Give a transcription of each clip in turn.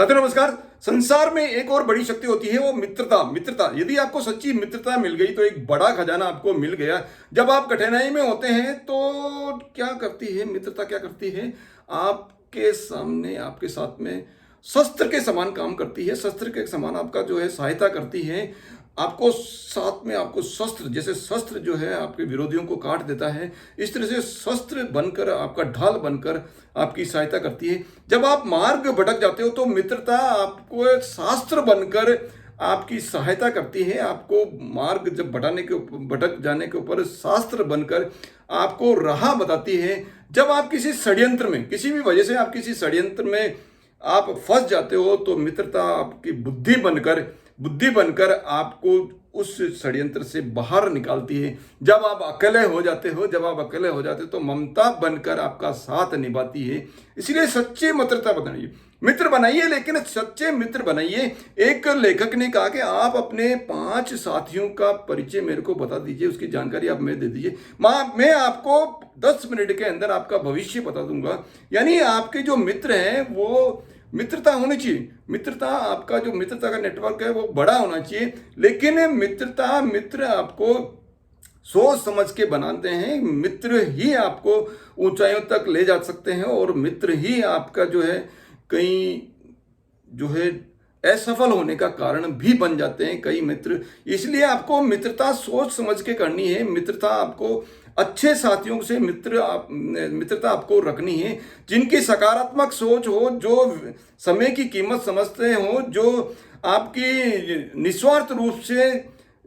साथियों नमस्कार। संसार में एक और बड़ी शक्ति होती है वो मित्रता। मित्रता यदि आपको सच्ची मित्रता मिल गई तो एक बड़ा खजाना आपको मिल गया। जब आप कठिनाई में होते हैं तो क्या करती है मित्रता, क्या करती है, आपके सामने आपके साथ में शस्त्र के समान काम करती है। शस्त्र के समान आपका जो है सहायता करती है। आपको साथ में आपको शस्त्र, जैसे शस्त्र जो है आपके विरोधियों को काट देता है, इस तरह से शस्त्र बनकर आपका ढाल बनकर आपकी सहायता करती है। जब आप मार्ग भटक जाते हो तो मित्रता आपको एक शास्त्र बनकर आपकी सहायता करती है। आपको मार्ग जब भटक जाने के ऊपर शास्त्र बनकर आपको राह बताती है। जब आप किसी षड्यंत्र में, किसी भी वजह से आप किसी षड्यंत्र में आप फंस जाते हो तो मित्रता आपकी बुद्धि बनकर आपको उस षड्यंत्र से बाहर निकालती है। जब आप अकेले हो जाते हो तो ममता बनकर आपका साथ निभाती है। इसलिए सच्चे मित्र बनाइए, लेकिन सच्चे मित्र बनाइए। एक लेखक ने कहा कि आप अपने 5 साथियों का परिचय मेरे को बता दीजिए, उसकी जानकारी आप मैं दे दीजिए, मैं आपको 10 मिनट के अंदर आपका भविष्य बता दूंगा। यानी आपके जो मित्र हैं वो मित्रता होनी चाहिए। मित्रता, आपका जो मित्रता का नेटवर्क है वो बड़ा होना चाहिए। लेकिन मित्र आपको सोच समझ के बनाते हैं। मित्र ही आपको ऊंचाइयों तक ले जा सकते हैं और मित्र ही आपका जो है कहीं जो है असफल होने का कारण भी बन जाते हैं कई मित्र। इसलिए आपको मित्रता सोच समझ के करनी है। मित्रता आपको अच्छे साथियों से मित्रता आपको रखनी है, जिनकी सकारात्मक सोच हो, जो समय की कीमत समझते हो, जो आपकी निस्वार्थ रूप से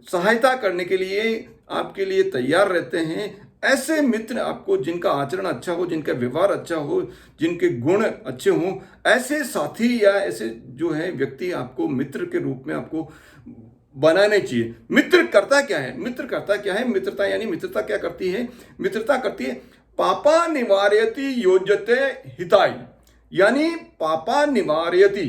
सहायता करने के लिए आपके लिए तैयार रहते हैं। ऐसे मित्र आपको, जिनका आचरण अच्छा हो, जिनका व्यवहार अच्छा हो, जिनके गुण अच्छे हों, ऐसे साथी या ऐसे जो है व्यक्ति आपको मित्र के रूप में आपको बनाने चाहिए। मित्रता क्या है? मित्रता यानी मित्रता क्या करती है? मित्रता करती है पापा निवारयति योज्यते हिताय। यानी पापा निवारयति,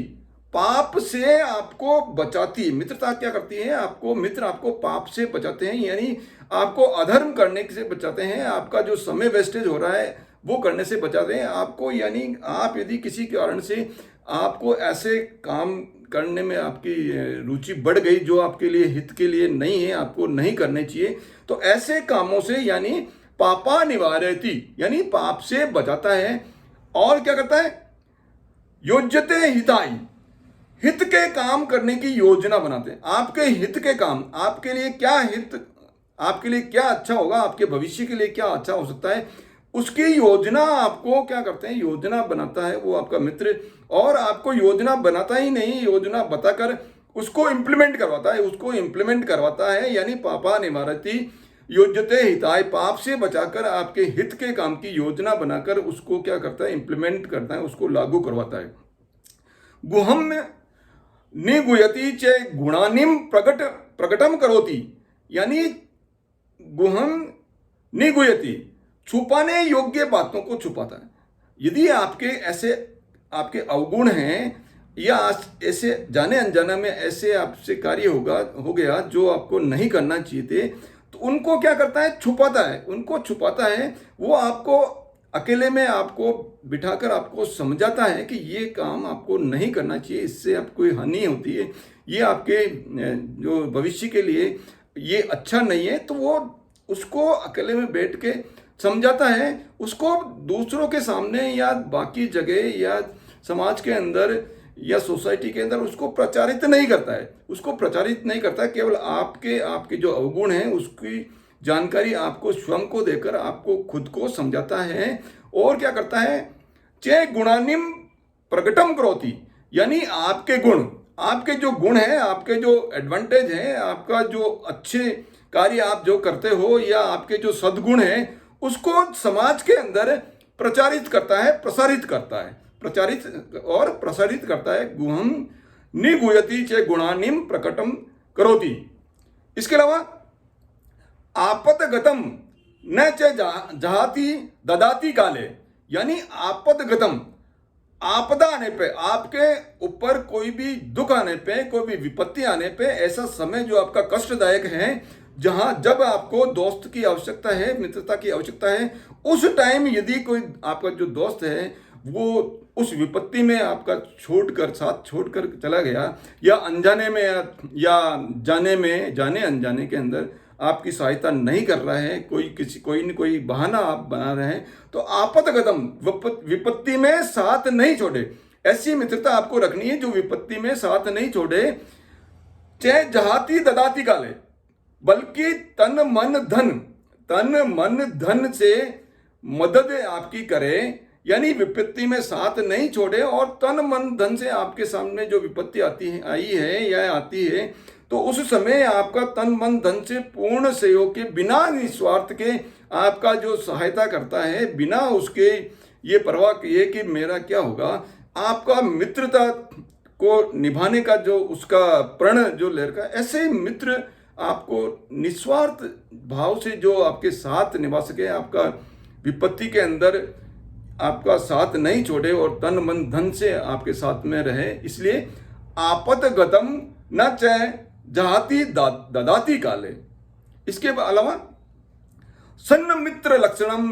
पाप से आपको बचाती है। मित्रता क्या करती है? मित्र आपको पाप से बचाते हैं, यानी आपको अधर्म करने से बचाते हैं। आपका जो समय वेस्टेज हो रहा है वो करने से बचाते हैं आपको। यानी आप यदि किसी कारण से आपको ऐसे काम करने में आपकी रुचि बढ़ गई जो आपके लिए हित के लिए नहीं है, आपको नहीं करने चाहिए, तो ऐसे कामों से यानी पापा निवारयति, यानी पाप से बचाता है। और क्या करता है? योज्यते हिताय, हित के काम करने की योजना बनाते हैं। आपके हित के काम, आपके लिए क्या हित, आपके लिए क्या अच्छा होगा, आपके भविष्य के लिए क्या अच्छा हो सकता है, उसकी योजना आपको क्या करते हैं? योजना बनाता है वो आपका मित्र। और आपको योजना बनाता ही नहीं, योजना बताकर उसको इंप्लीमेंट करवाता है। यानी पापा निवारयति योज्यते हिताय, पाप से बचाकर आपके हित के काम की योजना बनाकर उसको क्या करता है? इंप्लीमेंट करता है, उसको लागू करवाता है। गुहम निगुयति चे गुणानिम प्रकटम करोति। यानी गुहम निगुयति, छुपाने योग्य बातों को छुपाता है। यदि आपके अवगुण हैं या ऐसे जाने अनजाने में ऐसे आपसे कार्य हो गया जो आपको नहीं करना चाहिए थे, तो उनको क्या करता है? छुपाता है। वो आपको अकेले में आपको बिठाकर आपको समझाता है कि ये काम आपको नहीं करना चाहिए, इससे आपको हानि होती है, ये आपके जो भविष्य के लिए ये अच्छा नहीं है। तो वो उसको अकेले में बैठ के समझाता है। उसको दूसरों के सामने या बाकी जगह या समाज के अंदर या सोसाइटी के अंदर उसको प्रचारित नहीं करता है। केवल आपके जो अवगुण हैं उसकी जानकारी आपको स्वयं को देकर आपको खुद को समझाता है। और क्या करता है? चे गुणानिम प्रकटम करोति, यानी आपके जो गुण हैं, आपके जो एडवांटेज हैं, आपका जो अच्छे कार्य आप जो करते हो या आपके जो सद्गुण हैं, उसको समाज के अंदर प्रसारित करता है। गुहम निगुयति चे गुणानिम प्रकटम करोति। इसके अलावा आपदगतम न च जहाति ददाति काले, यानी आपदगतम, आपदा आने पे, आपके ऊपर कोई भी दुख आने पे, कोई भी विपत्ति आने पे, ऐसा समय जो आपका कष्टदायक है, जब आपको दोस्त की आवश्यकता है, मित्रता की आवश्यकता है, उस टाइम यदि कोई आपका जो दोस्त है वो उस विपत्ति में आपका छोड़कर, साथ छोड़कर चला गया, या अनजाने में या जाने में, जाने अनजाने के अंदर आपकी सहायता नहीं कर रहा है, कोई न कोई बहाना आप बना रहे हैं, तो आपतगतम, विपत्ति में साथ नहीं छोड़े। ऐसी मित्रता आपको रखनी है जो विपत्ति में साथ नहीं छोड़े। चाहे जहाती ददाती काले, बल्कि तन मन धन से मदद आपकी करे, यानी विपत्ति में साथ नहीं छोड़े और तन मन धन से आपके सामने जो विपत्ति आई है या आती है, तो उस समय आपका तन मन धन से पूर्ण सहयोग के, बिना निस्वार्थ के आपका जो सहायता करता है, बिना उसके ये परवाह किए कि मेरा क्या होगा, आपका मित्रता को निभाने का जो उसका प्रण जो लहर का, ऐसे मित्र आपको निस्वार्थ भाव से जो आपके साथ निभा सके, आपका विपत्ति के अंदर आपका साथ नहीं छोड़े और तन मन धन से आपके साथ में रहे। इसलिए आपतगतम न चाहे जहाती ददाती काले। इसके अलावा सन्न मित्र लक्षणम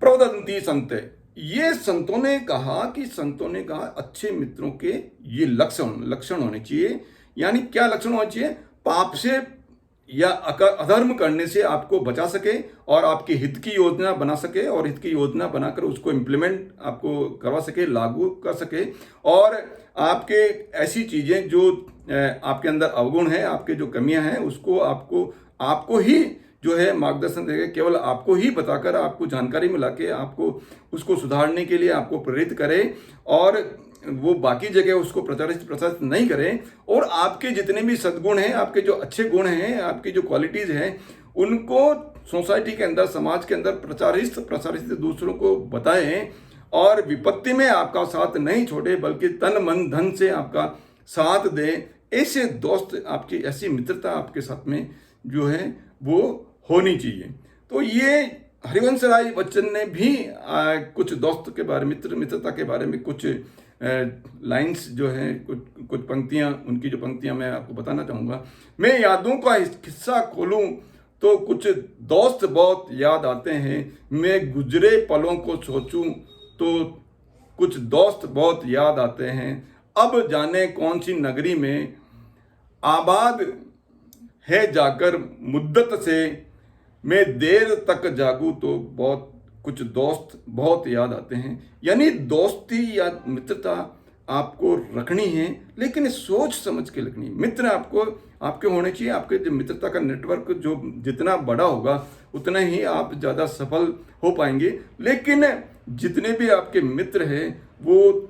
प्रवदंती संते, ये संतों ने कहा अच्छे मित्रों के ये लक्षण होने चाहिए। यानी क्या लक्षण होने चाहिए? पाप से या अधर्म करने से आपको बचा सके और आपके हित की योजना बना सके, और हित की योजना बनाकर उसको इम्प्लीमेंट आपको करवा सके, लागू कर सके, और आपके ऐसी चीज़ें जो आपके अंदर अवगुण है, आपके जो कमियां हैं, उसको आपको ही जो है मार्गदर्शन देगा, केवल आपको ही बताकर, आपको जानकारी मिला के आपको उसको सुधारने के लिए आपको प्रेरित करे, और वो बाकी जगह उसको प्रचारित नहीं करें। और आपके जितने भी सद्गुण हैं, आपके जो अच्छे गुण हैं, आपकी जो क्वालिटीज़ हैं, उनको सोसाइटी के अंदर, समाज के अंदर प्रसारित दूसरों को बताएं, और विपत्ति में आपका साथ नहीं छोड़े बल्कि तन मन धन से आपका साथ दें। ऐसे दोस्त, आपकी ऐसी मित्रता आपके साथ में जो है वो होनी चाहिए। तो ये हरिवंश राय बच्चन ने भी कुछ दोस्त के बारे में, मित्रता के बारे में कुछ लाइंस जो हैं, कुछ पंक्तियां, उनकी जो पंक्तियां मैं आपको बताना चाहूँगा। मैं यादों का किस्सा खोलूं तो कुछ दोस्त बहुत याद आते हैं, मैं गुजरे पलों को सोचूं तो कुछ दोस्त बहुत याद आते हैं, अब जाने कौन सी नगरी में आबाद है जाकर मुद्दत से, मैं देर तक जागूं तो बहुत कुछ दोस्त बहुत याद आते हैं। यानी दोस्ती या मित्रता आपको रखनी है, लेकिन सोच समझ के रखनी है। मित्र आपके होने चाहिए। आपके जो मित्रता का नेटवर्क जो जितना बड़ा होगा उतना ही आप ज़्यादा सफल हो पाएंगे। लेकिन जितने भी आपके मित्र हैं, वो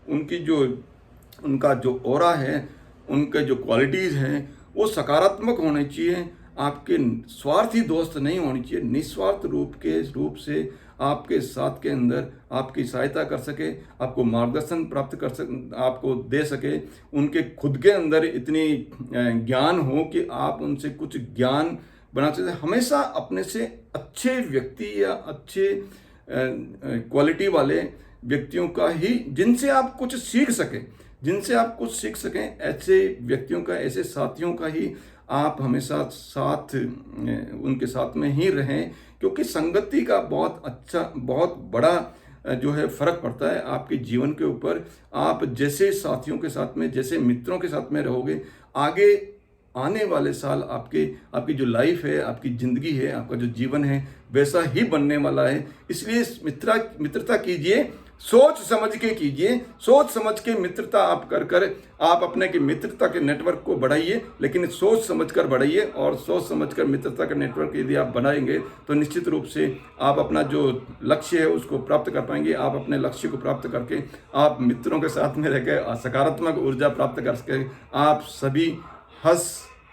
उनका जो ऑरा है, उनके जो क्वालिटीज़ हैं, वो सकारात्मक होने चाहिए। आपके स्वार्थी दोस्त नहीं होनी चाहिए। निस्वार्थ रूप से आपके साथ के अंदर आपकी सहायता कर सके, आपको मार्गदर्शन प्राप्त कर सके, आपको दे सके, उनके खुद के अंदर इतनी ज्ञान हो कि आप उनसे कुछ ज्ञान बना सकते। हमेशा अपने से अच्छे व्यक्ति या अच्छे क्वालिटी वाले व्यक्तियों का ही, जिनसे आप कुछ सीख सकें, ऐसे व्यक्तियों का, ऐसे साथियों का ही आप हमेशा उनके साथ में ही रहें, क्योंकि संगति का बहुत बड़ा जो है फर्क पड़ता है आपके जीवन के ऊपर। आप जैसे साथियों के साथ में, जैसे मित्रों के साथ में रहोगे, आगे आने वाले साल आपकी जो लाइफ है, आपकी ज़िंदगी है, आपका जो जीवन है, वैसा ही बनने वाला है। इसलिए मित्रता कीजिए, सोच समझ के कीजिए। सोच समझ के मित्रता आप कर आप अपने की मित्रता के नेटवर्क को बढ़ाइए, लेकिन सोच समझ कर बढ़ाइए। और सोच समझ कर मित्रता का नेटवर्क यदि आप बनाएंगे तो निश्चित रूप से आप अपना जो लक्ष्य है उसको प्राप्त कर पाएंगे। आप अपने लक्ष्य को प्राप्त करके आप मित्रों के साथ में रहकर सकारात्मक ऊर्जा प्राप्त कर सके। आप सभी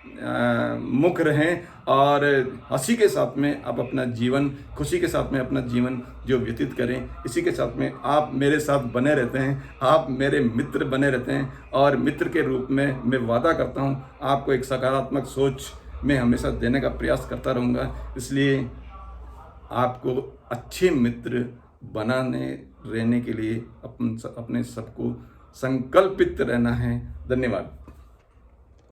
मुख रहें और हंसी के साथ में आप अपना जीवन, खुशी के साथ में अपना जीवन जो व्यतीत करें। इसी के साथ में आप मेरे साथ बने रहते हैं, आप मेरे मित्र बने रहते हैं, और मित्र के रूप में मैं वादा करता हूं आपको एक सकारात्मक सोच मैं हमेशा देने का प्रयास करता रहूँगा। इसलिए आपको अच्छे मित्र रहने के लिए अपने सबको संकल्पित रहना है। धन्यवाद।